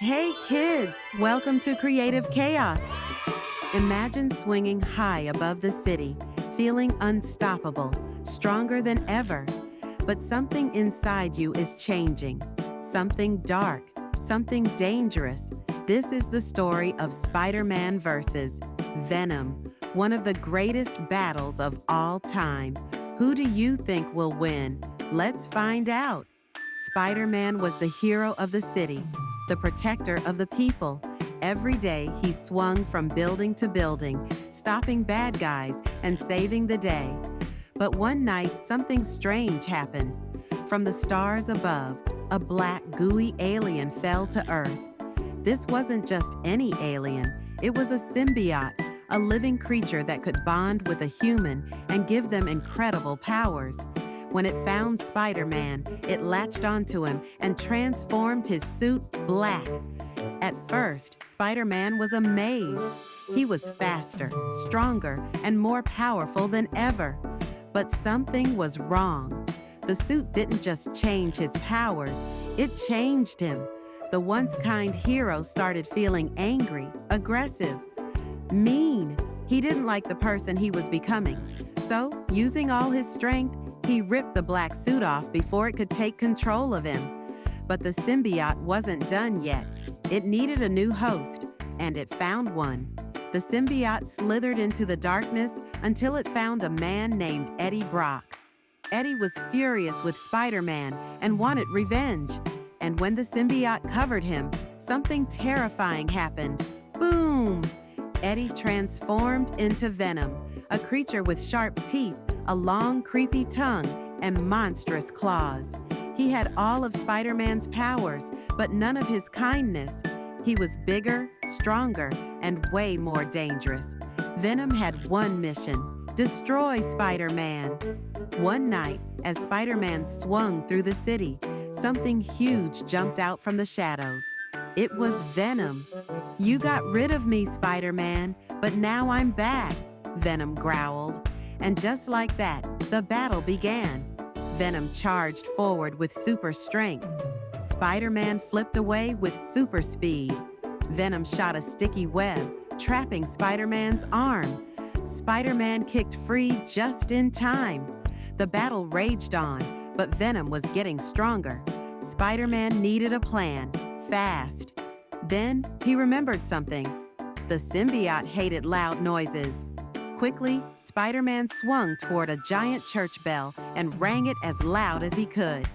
Hey kids, welcome to Creative Chaos. Imagine swinging high above the city, feeling unstoppable, stronger than ever. But something inside you is changing. Something dark, something dangerous. This is the story of Spider-Man versus Venom, one of the greatest battles of all time. Who do you think will win? Let's find out. Spider-Man was the hero of the city, the protector of the people. Every day, he swung from building to building, stopping bad guys and saving the day. But one night, something strange happened. From the stars above, a black, gooey alien fell to Earth. This wasn't just any alien. It was a symbiote, a living creature that could bond with a human and give them incredible powers. When it found Spider-Man, it latched onto him and transformed his suit black. At first, Spider-Man was amazed. He was faster, stronger, and more powerful than ever. But something was wrong. The suit didn't just change his powers, it changed him. The once kind hero started feeling angry, aggressive, mean. He didn't like the person he was becoming. So, using all his strength, he ripped the black suit off before it could take control of him. But the symbiote wasn't done yet. It needed a new host, and it found one. The symbiote slithered into the darkness until it found a man named Eddie Brock. Eddie was furious with Spider-Man and wanted revenge. And when the symbiote covered him, something terrifying happened. Boom! Eddie transformed into Venom, a creature with sharp teeth, a long, creepy tongue, and monstrous claws. He had all of Spider-Man's powers, but none of his kindness. He was bigger, stronger, and way more dangerous. Venom had one mission: destroy Spider-Man. One night, as Spider-Man swung through the city, something huge jumped out from the shadows. It was Venom. "You got rid of me, Spider-Man, but now I'm back," Venom growled. And just like that, the battle began. Venom charged forward with super strength. Spider-Man flipped away with super speed. Venom shot a sticky web, trapping Spider-Man's arm. Spider-Man kicked free just in time. The battle raged on, but Venom was getting stronger. Spider-Man needed a plan, fast. Then he remembered something. The symbiote hated loud noises. Quickly, Spider-Man swung toward a giant church bell and rang it as loud as he could.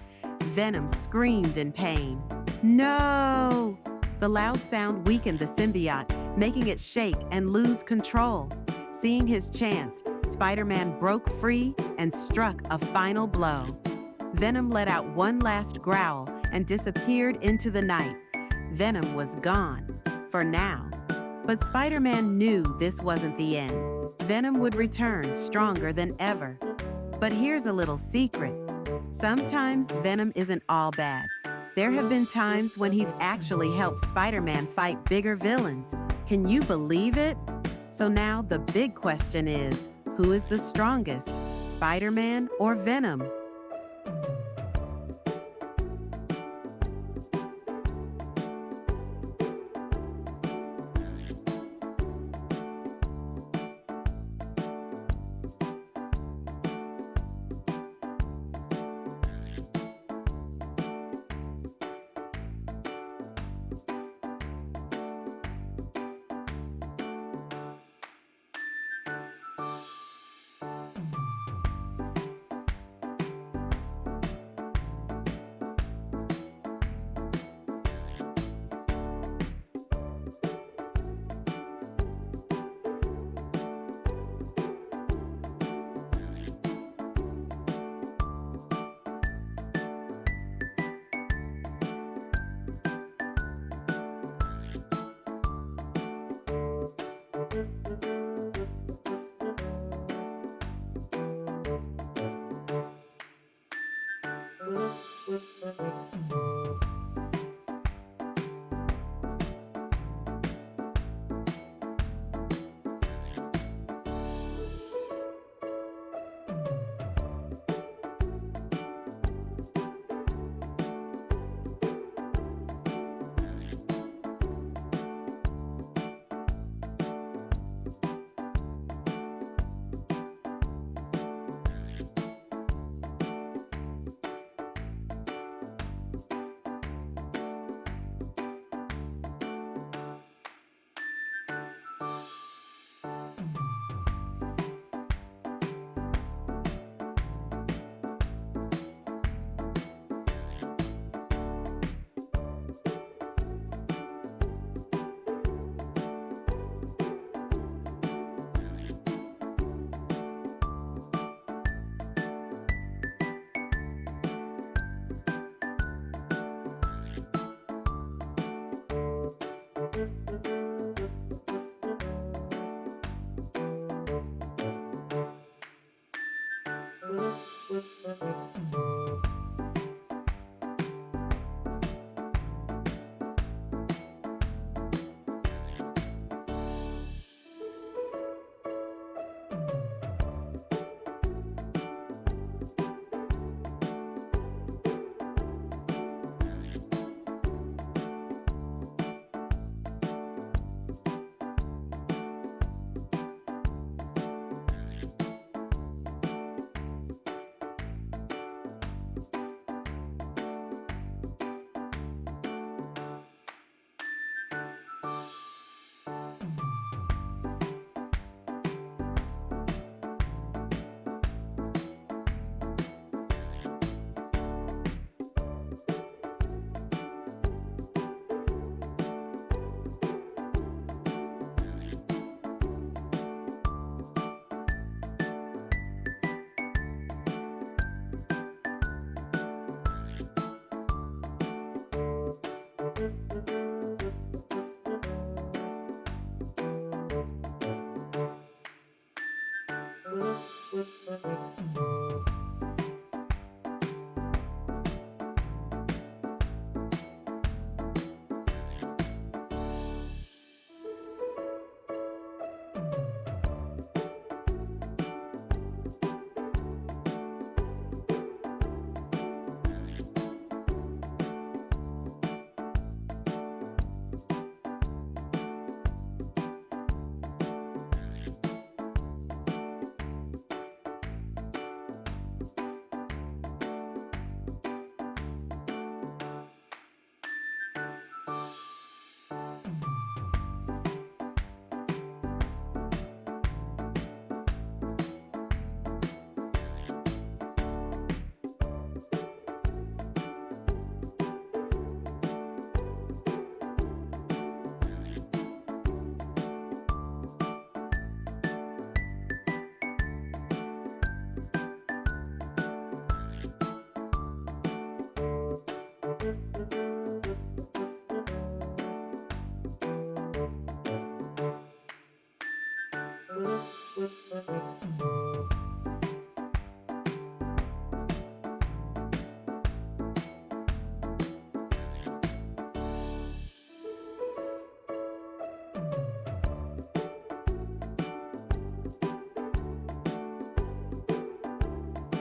Venom screamed in pain. No! The loud sound weakened the symbiote, making it shake and lose control. Seeing his chance, Spider-Man broke free and struck a final blow. Venom let out one last growl and disappeared into the night. Venom was gone, for now. But Spider-Man knew this wasn't the end. Venom would return stronger than ever. But here's a little secret. Sometimes Venom isn't all bad. There have been times when he's actually helped Spider-Man fight bigger villains. Can you believe it? So now the big question is, who is the strongest, Spider-Man or Venom?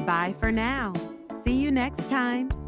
Bye for now. See you next time.